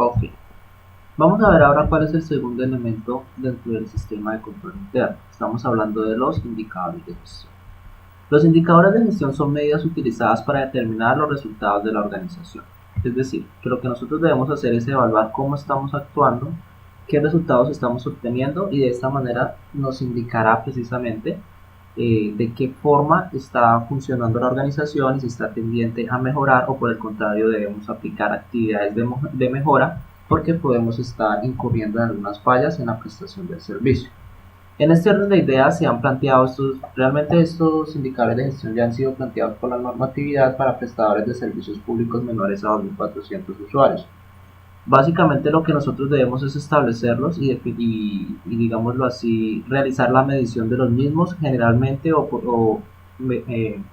Ok, vamos a ver ahora cuál es el segundo elemento dentro del sistema de control interno. Estamos hablando de los indicadores de gestión. Los indicadores de gestión son medidas utilizadas para determinar los resultados de la organización. Es decir, que lo que nosotros debemos hacer es evaluar cómo estamos actuando, qué resultados estamos obteniendo y de esta manera nos indicará precisamente de qué forma está funcionando la organización y si está tendiente a mejorar o por el contrario debemos aplicar actividades de mejora porque podemos estar incurriendo en algunas fallas en la prestación del servicio. En este orden de ideas se han planteado realmente estos indicadores de gestión ya han sido planteados por la normatividad para prestadores de servicios públicos menores a 2.400 usuarios. Básicamente lo que nosotros debemos es establecerlos digámoslo así, realizar la medición de los mismos generalmente o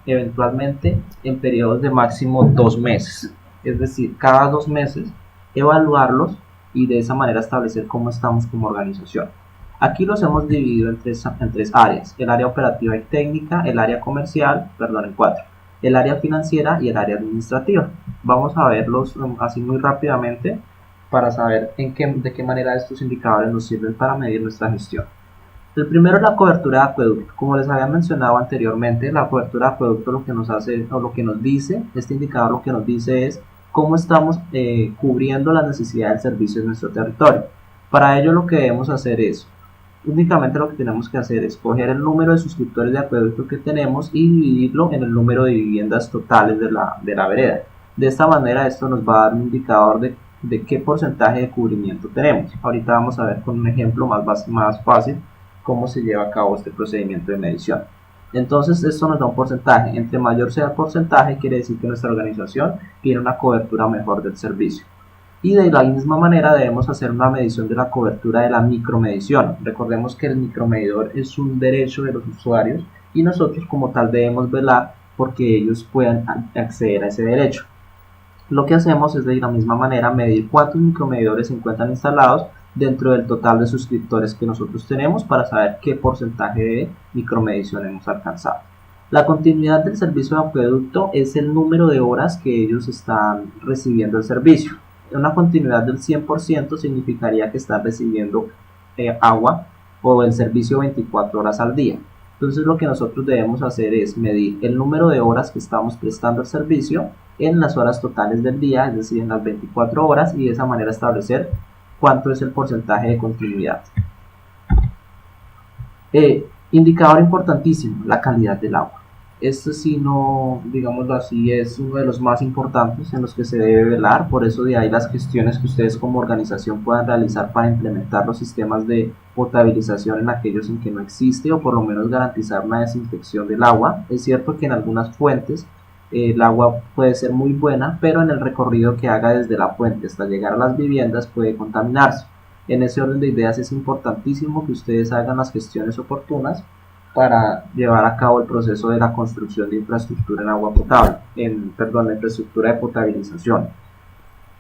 eventualmente en periodos de máximo 2 meses. Es decir, cada 2 meses evaluarlos y de esa manera establecer cómo estamos como organización. Aquí los hemos dividido en tres áreas: el área operativa y técnica, el área comercial, en cuatro, el área financiera y el área administrativa. Vamos a verlos así muy rápidamente para saber de qué manera estos indicadores nos sirven para medir nuestra gestión. El primero es la cobertura de acueducto. Como les había mencionado anteriormente, la cobertura de acueducto lo que nos hace o lo que nos dice, este indicador lo que nos dice es cómo estamos cubriendo las necesidades del servicio en nuestro territorio. Para ello lo que debemos hacer es, únicamente lo que tenemos que hacer es coger el número de suscriptores de acueducto que tenemos y dividirlo en el número de viviendas totales de la vereda. De esta manera esto nos va a dar un indicador de qué porcentaje de cubrimiento tenemos. Ahorita vamos a ver con un ejemplo más fácil cómo se lleva a cabo este procedimiento de medición. Entonces esto nos da un porcentaje. Entre mayor sea el porcentaje, quiere decir que nuestra organización tiene una cobertura mejor del servicio. Y de la misma manera debemos hacer una medición de la cobertura de la micromedición. Recordemos que el micromedidor es un derecho de los usuarios y nosotros como tal debemos velar porque ellos puedan acceder a ese derecho. Lo que hacemos es de la misma manera medir cuántos micromedidores se encuentran instalados dentro del total de suscriptores que nosotros tenemos para saber qué porcentaje de micromedición hemos alcanzado. La continuidad del servicio de acueducto es el número de horas que ellos están recibiendo el servicio. Una continuidad del 100% significaría que están recibiendo agua o el servicio 24 horas al día. Entonces lo que nosotros debemos hacer es medir el número de horas que estamos prestando el servicio en las horas totales del día, es decir, en las 24 horas, y de esa manera establecer cuánto es el porcentaje de continuidad. Indicador importantísimo, la calidad del agua. Este sí, no, digámoslo así, es uno de los más importantes en los que se debe velar. Por eso de ahí las gestiones que ustedes como organización puedan realizar para implementar los sistemas de potabilización en aquellos en que no existe, o por lo menos garantizar una desinfección del agua. Es cierto que en algunas fuentes el agua puede ser muy buena, pero en el recorrido que haga desde la fuente hasta llegar a las viviendas puede contaminarse. En ese orden de ideas es importantísimo que ustedes hagan las gestiones oportunas para llevar a cabo el proceso de la construcción de infraestructura en agua potable, la infraestructura de potabilización.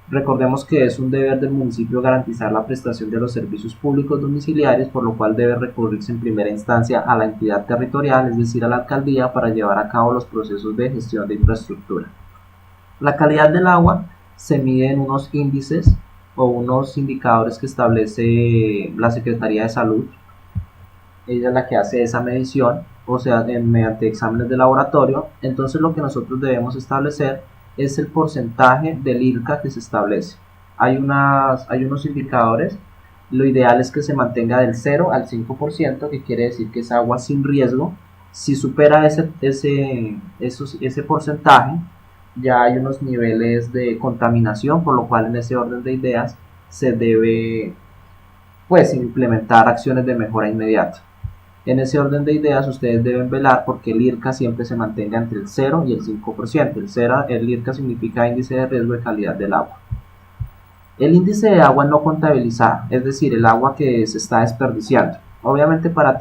Recordemos que es un deber del municipio garantizar la prestación de los servicios públicos domiciliarios, por lo cual debe recurrirse en primera instancia a la entidad territorial, es decir, a la alcaldía, para llevar a cabo los procesos de gestión de infraestructura. La calidad del agua se mide en unos índices o unos indicadores que establece la Secretaría de Salud. Ella es la que hace esa medición, o sea, mediante exámenes de laboratorio. Entonces lo que nosotros debemos establecer es el porcentaje del IRCA que se establece. Hay unos indicadores. Lo ideal es que se mantenga del 0 al 5%, que quiere decir que es agua sin riesgo. Si supera ese porcentaje, ya hay unos niveles de contaminación, por lo cual en ese orden de ideas se debe implementar acciones de mejora inmediata. En ese orden de ideas ustedes deben velar porque el IRCA siempre se mantenga entre el 0 y el 5%. El IRCA significa índice de riesgo de calidad del agua. El índice de agua no contabilizada, es decir, el agua que se está desperdiciando. Obviamente para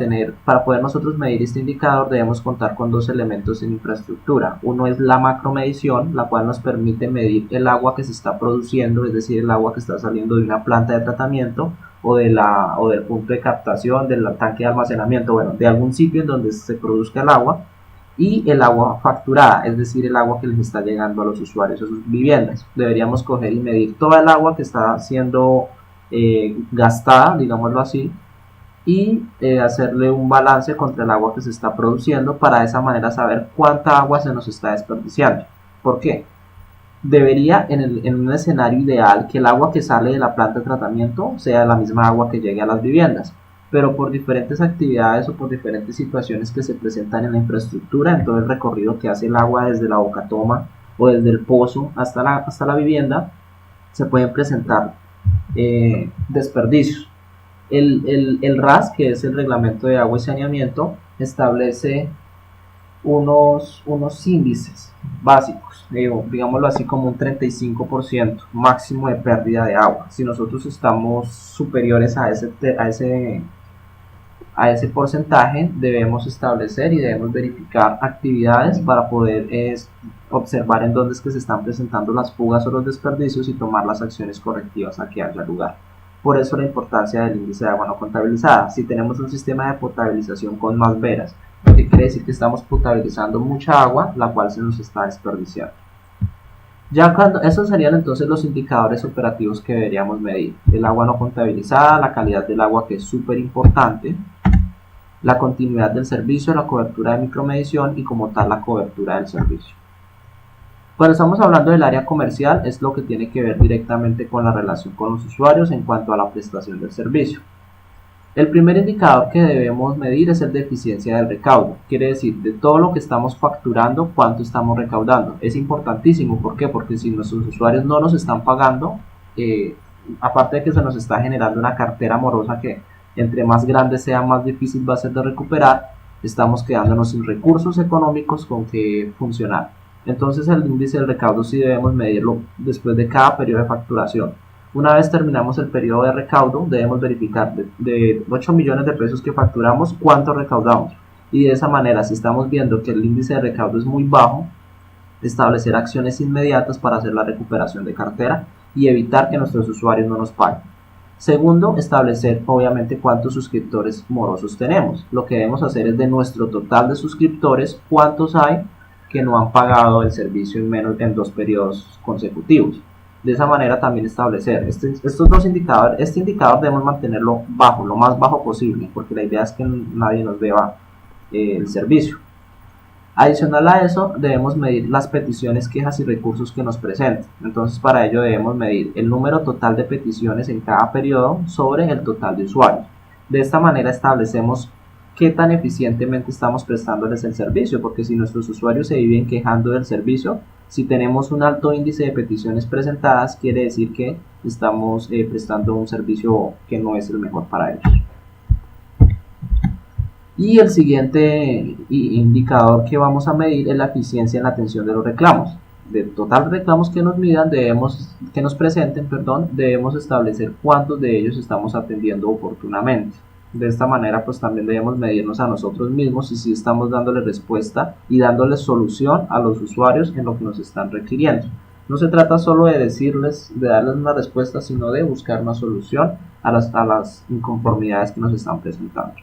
poder nosotros medir este indicador debemos contar con dos elementos en infraestructura. Uno es la macromedición, la cual nos permite medir el agua que se está produciendo, es decir, el agua que está saliendo de una planta de tratamiento o del punto de captación, del tanque de almacenamiento, de algún sitio en donde se produzca el agua. y el agua facturada, es decir, el agua que les está llegando a los usuarios a sus viviendas. Deberíamos coger y medir toda el agua que está siendo gastada, digámoslo así, y hacerle un balance contra el agua que se está produciendo para de esa manera saber cuánta agua se nos está desperdiciando. ¿Por qué? Debería, en un escenario ideal, que el agua que sale de la planta de tratamiento sea la misma agua que llegue a las viviendas, pero por diferentes actividades o por diferentes situaciones que se presentan en la infraestructura, en todo el recorrido que hace el agua desde la boca toma o desde el pozo hasta la vivienda, se pueden presentar desperdicios. El RAS, que es el Reglamento de Agua y Saneamiento, establece unos índices básicos, digámoslo así, como un 35% máximo de pérdida de agua. Si nosotros estamos superiores a ese porcentaje, debemos establecer y debemos verificar actividades para poder observar en dónde es que se están presentando las fugas o los desperdicios y tomar las acciones correctivas a que haya lugar. Por eso la importancia del índice de agua no contabilizada. Si tenemos un sistema de potabilización con más veras, lo que quiere decir que estamos potabilizando mucha agua, la cual se nos está desperdiciando. Esos serían entonces los indicadores operativos que deberíamos medir: el agua no contabilizada, la calidad del agua, que es súper importante, la continuidad del servicio, la cobertura de micromedición y como tal la cobertura del servicio. Cuando estamos hablando del área comercial, es lo que tiene que ver directamente con la relación con los usuarios en cuanto a la prestación del servicio. El primer indicador que debemos medir es el de eficiencia del recaudo. Quiere decir, de todo lo que estamos facturando, cuánto estamos recaudando. Es importantísimo. ¿Por qué? Porque si nuestros usuarios no nos están pagando, aparte de que se nos está generando una cartera morosa que entre más grande sea, más difícil va a ser de recuperar, estamos quedándonos sin recursos económicos con que funcionar. Entonces el índice del recaudo sí debemos medirlo después de cada periodo de facturación. Una vez terminamos el periodo de recaudo, debemos verificar de 8 millones de pesos que facturamos, cuánto recaudamos. Y de esa manera, si estamos viendo que el índice de recaudo es muy bajo, establecer acciones inmediatas para hacer la recuperación de cartera y evitar que nuestros usuarios no nos paguen. Segundo, establecer obviamente cuántos suscriptores morosos tenemos. Lo que debemos hacer es, de nuestro total de suscriptores, cuántos hay que no han pagado el servicio en 2 periodos consecutivos. De esa manera también establecer estos dos indicadores. Este indicador debemos mantenerlo bajo, lo más bajo posible, porque la idea es que nadie nos deba el servicio. Adicional a eso, debemos medir las peticiones, quejas y recursos que nos presenten. Entonces, para ello debemos medir el número total de peticiones en cada periodo sobre el total de usuarios. De esta manera establecemos qué tan eficientemente estamos prestándoles el servicio, porque si nuestros usuarios se viven quejando del servicio, si tenemos un alto índice de peticiones presentadas, quiere decir que estamos prestando un servicio que no es el mejor para ellos. Y el siguiente indicador que vamos a medir es la eficiencia en la atención de los reclamos. Del total de reclamos que nos presenten, debemos establecer cuántos de ellos estamos atendiendo oportunamente. De esta manera, pues también debemos medirnos a nosotros mismos y si estamos dándole respuesta y dándole solución a los usuarios en lo que nos están requiriendo. No se trata solo de darles una respuesta, sino de buscar una solución a las inconformidades que nos están presentando.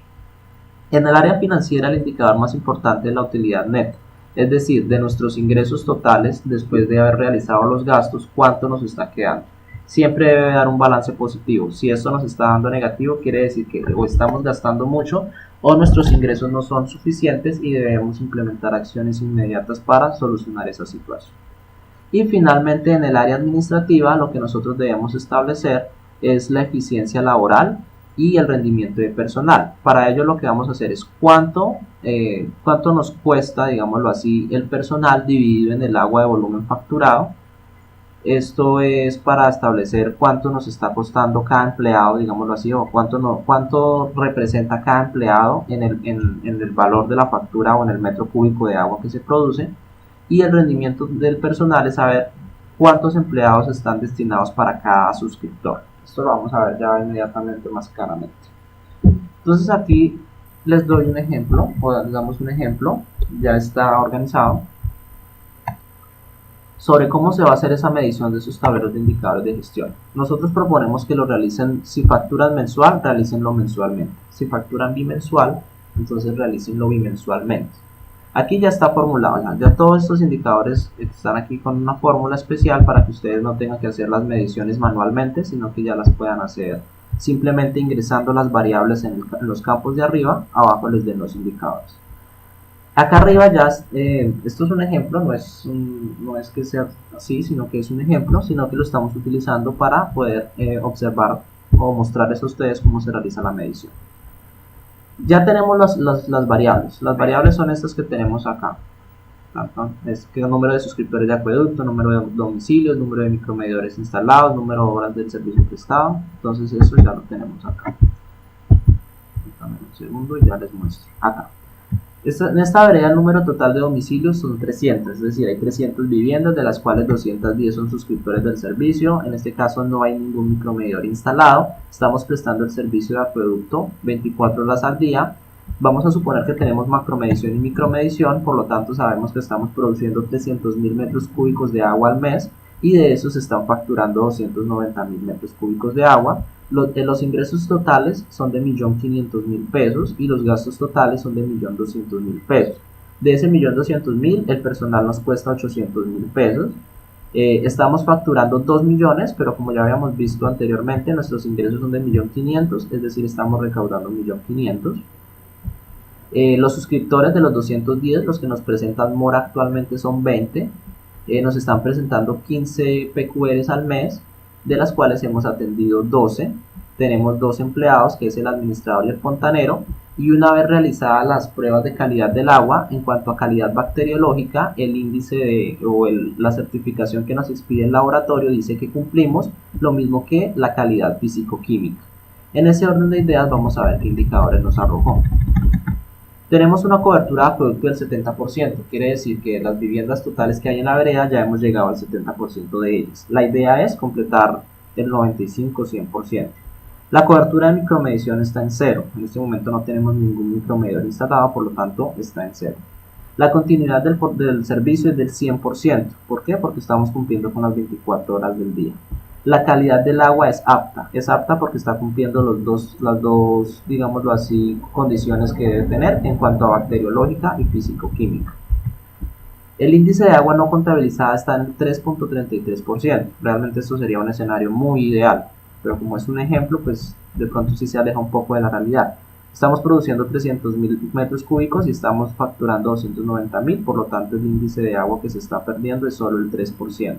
En el área financiera, el indicador más importante es la utilidad neta, es decir, de nuestros ingresos totales después de haber realizado los gastos, cuánto nos está quedando. Siempre debe dar un balance positivo. Si esto nos está dando negativo, quiere decir que o estamos gastando mucho o nuestros ingresos no son suficientes y debemos implementar acciones inmediatas para solucionar esa situación. Y finalmente, en el área administrativa, lo que nosotros debemos establecer es la eficiencia laboral y el rendimiento de personal. Para ello lo que vamos a hacer es cuánto nos cuesta, digámoslo así, el personal dividido en el agua de volumen facturado. Esto es para establecer cuánto nos está costando cada empleado, digámoslo así, o cuánto representa cada empleado en el valor de la factura o en el metro cúbico de agua que se produce. Y el rendimiento del personal es saber cuántos empleados están destinados para cada suscriptor. Esto lo vamos a ver ya inmediatamente más claramente. Entonces aquí les doy un ejemplo, o les damos un ejemplo, ya está organizado, sobre cómo se va a hacer esa medición de sus tableros de indicadores de gestión. Nosotros proponemos que lo realicen, si facturan mensual, realícenlo mensualmente. Si facturan bimensual, entonces realícenlo bimensualmente. Aquí ya está formulado, ya todos estos indicadores están aquí con una fórmula especial para que ustedes no tengan que hacer las mediciones manualmente, sino que ya las puedan hacer simplemente ingresando las variables en los campos de arriba, abajo les den los indicadores. Acá arriba ya, esto es un ejemplo, no es que sea así, sino que es un ejemplo, sino que lo estamos utilizando para poder observar o mostrarles a ustedes cómo se realiza la medición. Ya tenemos las variables. Las variables son estas que tenemos acá. Es que el número de suscriptores de acueducto, número de domicilios, número de micromedidores instalados, número de horas del servicio prestado. Entonces eso ya lo tenemos acá. Dame un segundo y ya les muestro. Acá. En esta vereda el número total de domicilios son 300, es decir, hay 300 viviendas, de las cuales 210 son suscriptores del servicio. En este caso no hay ningún micromedidor instalado, estamos prestando el servicio de acueducto 24 horas al día. Vamos a suponer que tenemos macromedición y micromedición, por lo tanto sabemos que estamos produciendo 300.000 metros cúbicos de agua al mes, y de eso se están facturando 290.000 metros cúbicos de agua. Los ingresos totales son de 1.500.000 pesos y los gastos totales son de 1.200.000 pesos. De ese 1.200.000, el personal nos cuesta 800.000 pesos. Estamos facturando 2 millones, pero como ya habíamos visto anteriormente, nuestros ingresos son de 1.500.000, es decir, estamos recaudando 1.500.000. Los suscriptores de los 210, los que nos presentan mora actualmente son 20. Nos están presentando 15 PQRs al mes, de las cuales hemos atendido 12. Tenemos 2 empleados, que es el administrador y el fontanero, y una vez realizadas las pruebas de calidad del agua, en cuanto a calidad bacteriológica, el índice la certificación que nos expide el laboratorio dice que cumplimos, lo mismo que la calidad físico-química. En ese orden de ideas vamos a ver qué indicadores nos arrojó. Tenemos una cobertura de acueducto del 70%, quiere decir que las viviendas totales que hay en la vereda ya hemos llegado al 70% de ellas. La idea es completar el 95-100%. La cobertura de micromedición está en 0, en este momento no tenemos ningún micromedidor instalado, por lo tanto está en 0. La continuidad del servicio es del 100%, ¿por qué? Porque estamos cumpliendo con las 24 horas del día. La calidad del agua es apta porque está cumpliendo las dos, digámoslo así, condiciones que debe tener en cuanto a bacteriológica y físico-química. El índice de agua no contabilizada está en 3.33%. Realmente esto sería un escenario muy ideal, pero como es un ejemplo, pues de pronto sí se aleja un poco de la realidad. Estamos produciendo 300.000 metros cúbicos y estamos facturando 290.000, por lo tanto el índice de agua que se está perdiendo es solo el 3%.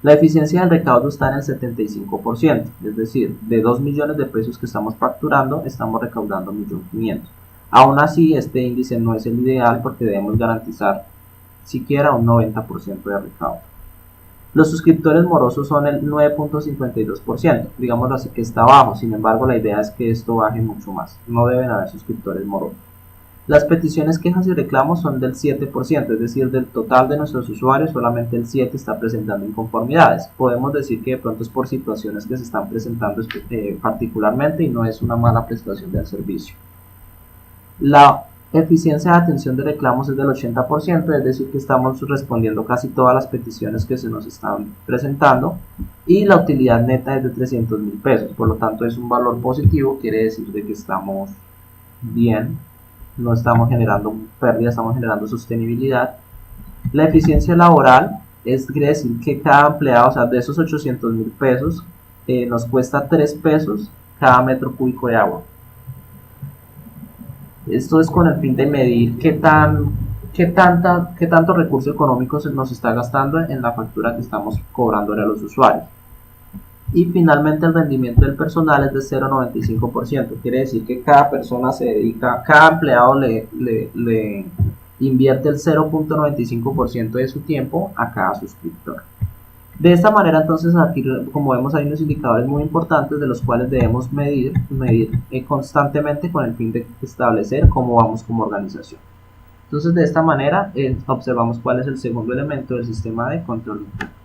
La eficiencia del recaudo está en el 75%, es decir, de 2 millones de pesos que estamos facturando, estamos recaudando 1.500.000. Aún así, este índice no es el ideal porque debemos garantizar siquiera un 90% de recaudo. Los suscriptores morosos son el 9.52%, digámoslo así que está bajo, sin embargo la idea es que esto baje mucho más, no deben haber suscriptores morosos. Las peticiones, quejas y reclamos son del 7%, es decir, del total de nuestros usuarios, solamente el 7% está presentando inconformidades. Podemos decir que de pronto es por situaciones que se están presentando particularmente y no es una mala prestación del servicio. La eficiencia de atención de reclamos es del 80%, es decir, que estamos respondiendo casi todas las peticiones que se nos están presentando, y la utilidad neta es de 300.000 pesos, por lo tanto es un valor positivo, quiere decir de que estamos bien. No estamos generando pérdida, estamos generando sostenibilidad. La eficiencia laboral quiere decir que cada empleado, o sea, de esos 800.000 pesos, nos cuesta 3 pesos cada metro cúbico de agua. Esto es con el fin de medir qué tanto recurso económico se nos está gastando en la factura que estamos cobrándole a los usuarios. Y finalmente el rendimiento del personal es de 0.95%, quiere decir que cada persona cada empleado le invierte el 0.95% de su tiempo a cada suscriptor. De esta manera entonces aquí, como vemos, hay unos indicadores muy importantes de los cuales debemos medir constantemente con el fin de establecer cómo vamos como organización. Entonces de esta manera observamos cuál es el segundo elemento del sistema de control interno.